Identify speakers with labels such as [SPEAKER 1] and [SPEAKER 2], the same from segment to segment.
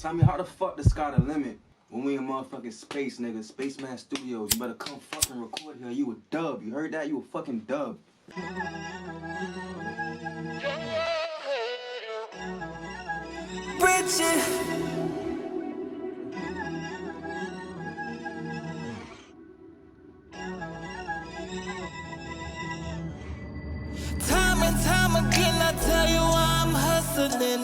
[SPEAKER 1] Tell me how the fuck the sky the limit when we in motherfucking space, nigga. Spaceman Studios. You better come fucking record here. You a dub. You heard that? You a fucking dub.
[SPEAKER 2] Riché. Time and time again, I tell you I'm hustling.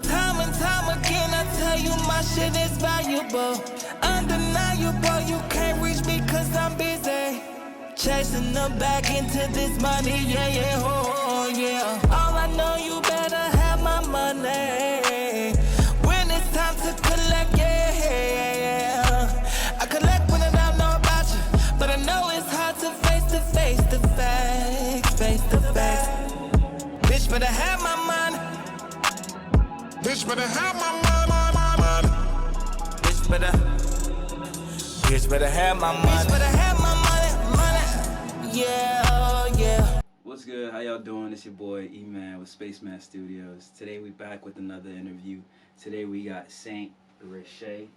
[SPEAKER 2] Time and time again, I tell you my shit is valuable. Undeniable, you can't reach me cause I'm busy. Chasing the back into this money, yeah, yeah, oh, yeah. All I know, you better have my money. When it's time to collect, yeah. I collect when I don't know about you, but I know it's hard to face the facts, face the facts. Bitch better have my money. Bitch better have my money. Bitch better have my money. Bitch better have my money. Yeah, yeah.
[SPEAKER 1] What's good? How y'all doing? It's your boy E-Man with Spaceman Studios. Today we back with another interview. Today we got Saint Richie,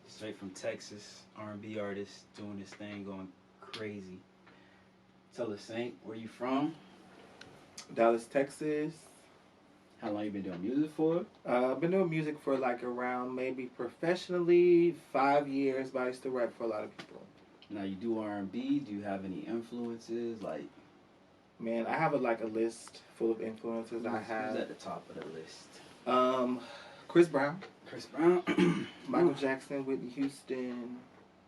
[SPEAKER 1] straight from Texas, R&B artist, doing this thing, going crazy. Tell us, Saint, where you from?
[SPEAKER 3] Dallas, Texas.
[SPEAKER 1] How long you been doing music for?
[SPEAKER 3] I've been doing music for like around maybe professionally 5 years, but I used to write for a lot of people.
[SPEAKER 1] Now you do R&B. Do you have any influences? Like,
[SPEAKER 3] Man, I have a list full of influences.
[SPEAKER 1] who's
[SPEAKER 3] I have
[SPEAKER 1] at the top of the list?
[SPEAKER 3] Chris Brown,
[SPEAKER 1] Chris Brown.
[SPEAKER 3] Michael Jackson, Whitney Houston,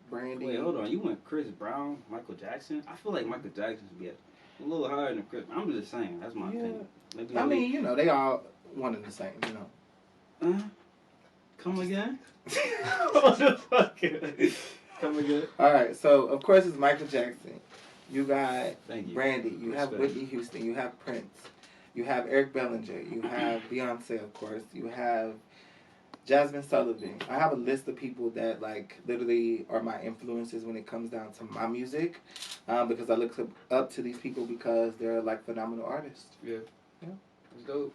[SPEAKER 3] Brandy.
[SPEAKER 1] Wait, hold on. You went Chris Brown, Michael Jackson? I feel like Michael Jackson should be a little higher than Chris. I'm just saying. That's my opinion. Maybe
[SPEAKER 3] I mean, you know, they all one and the same, you know.
[SPEAKER 1] Come again? What the fuck? Come again?
[SPEAKER 3] All right, so of course it's Michael Jackson. You got
[SPEAKER 1] Thank you.
[SPEAKER 3] Brandy. You have
[SPEAKER 1] Respect.
[SPEAKER 3] Whitney Houston. You have Prince. You have Eric Bellinger. You have Beyonce, of course. You have Jasmine Sullivan. I have a list of people that like literally are my influences when it comes down to my music, because I look up to these people because they're like phenomenal artists.
[SPEAKER 1] Yeah.
[SPEAKER 3] Yeah.
[SPEAKER 1] It's dope.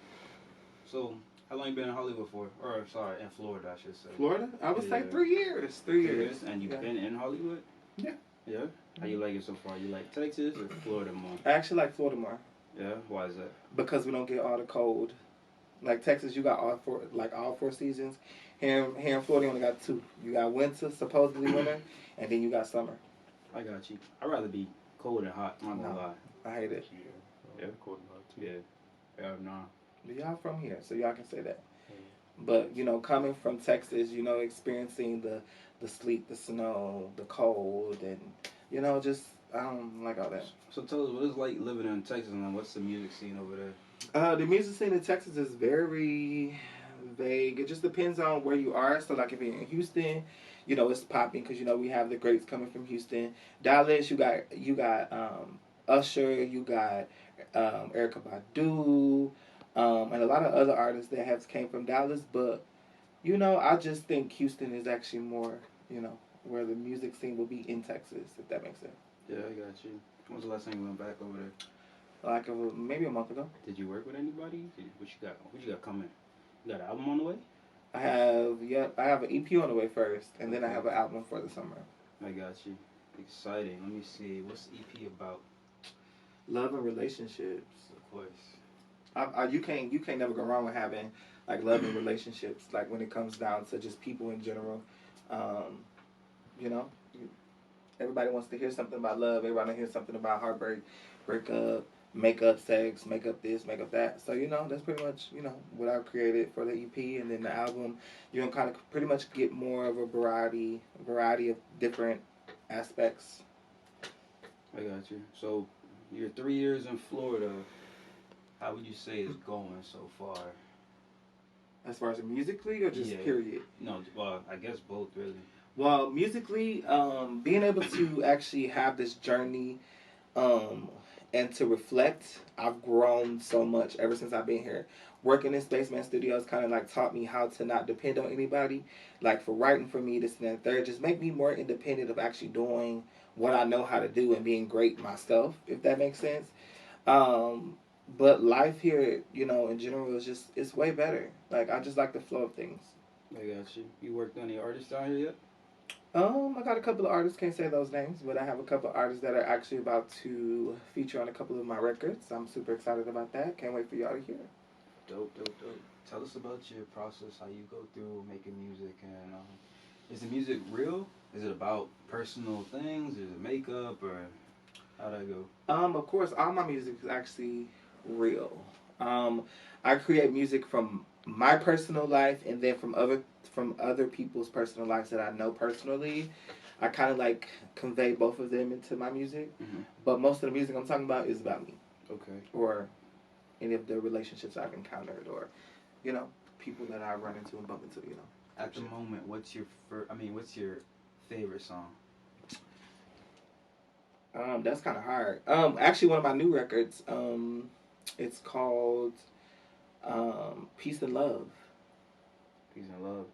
[SPEAKER 1] So, how long you been in Hollywood for? Or, sorry, in Florida, I should say.
[SPEAKER 3] Florida? I would say 3 years. 3 years.
[SPEAKER 1] And you've
[SPEAKER 3] Yeah.
[SPEAKER 1] been in Hollywood?
[SPEAKER 3] Yeah.
[SPEAKER 1] Yeah? How you like it so far? You like Texas or Florida more?
[SPEAKER 3] I actually like Florida more
[SPEAKER 1] Yeah? Why is that?
[SPEAKER 3] because we don't get all the cold. Like Texas, you got all four seasons. Here in Florida, you only got 2. You got winter, supposedly winter, and then you got summer.
[SPEAKER 1] I got you. I'd rather be cold and hot. I'm not gonna lie.
[SPEAKER 3] I hate it.
[SPEAKER 1] Yeah, cold and hot too. Yeah, no.
[SPEAKER 3] But y'all from here, so y'all can say that. But you know, coming from Texas, you know, experiencing the sleet, the snow, the cold, and you know, just I don't like all that.
[SPEAKER 1] So tell us, what it's like living in Texas, and what's the music scene over there?
[SPEAKER 3] The music scene in Texas is very vague. It just depends on where you are. So like if you're in Houston, you know it's popping because you know we have the greats coming from Houston. Dallas, you got Usher, you got Erykah Badu. And a lot of other artists that have came from Dallas, but you know, I just think Houston is actually more, you know, where the music scene will be in Texas, if that makes sense.
[SPEAKER 1] Yeah, I got you. When was the last time you went back over there?
[SPEAKER 3] Like maybe a month ago.
[SPEAKER 1] Did you work with anybody? What you got coming? You got an album on the way?
[SPEAKER 3] I have an EP on the way first, and then I have an album for the summer.
[SPEAKER 1] I got you. Exciting. Let me see. What's the EP about?
[SPEAKER 3] Love and relationships.
[SPEAKER 1] Of course.
[SPEAKER 3] You can't never go wrong with having like love and relationships. Like when it comes down to just people in general, you know, everybody wants to hear something about love. Everybody wants to hear something about heartbreak, breakup, makeup, sex, makeup this, makeup that. So you know, that's pretty much what I created for the EP, and then the album. You can kind of pretty much get more of a variety of different aspects.
[SPEAKER 1] I got you. So you're 3 years in Florida. How would you say it's going so far?
[SPEAKER 3] As far as musically or just period?
[SPEAKER 1] No, well, I guess both really.
[SPEAKER 3] Well, musically, being able to actually have this journey and to reflect, I've grown so much ever since I've been here. Working in Spaceman Studios kind of like taught me how to not depend on anybody. Like for writing for me, this and that, third, just make me more independent of actually doing what I know how to do and being great myself, if that makes sense. But life here, you know, in general is it's way better. Like I just like the flow of things.
[SPEAKER 1] I got you. You worked on any artists out here yet?
[SPEAKER 3] I got a couple of artists, can't say those names, but I have a couple of artists that are actually about to feature on a couple of my records. I'm super excited about that. Can't wait for y'all to hear.
[SPEAKER 1] Dope, dope, dope. Tell us about your process, how you go through making music, and is the music real? Is it about personal things? Is it makeup, or how'd that go?
[SPEAKER 3] Of course, all my music is actually real. I create music from my personal life, and then from other people's personal lives that I know personally. I kind of like convey both of them into my music, but most of the music I'm talking about is about me.
[SPEAKER 1] Okay.
[SPEAKER 3] Or any of the relationships I've encountered, or people that I run into and bump into.
[SPEAKER 1] At the moment, what's your favorite song?
[SPEAKER 3] That's kind of hard. Actually, one of my new records. It's called Peace and Love.
[SPEAKER 1] Peace and Love.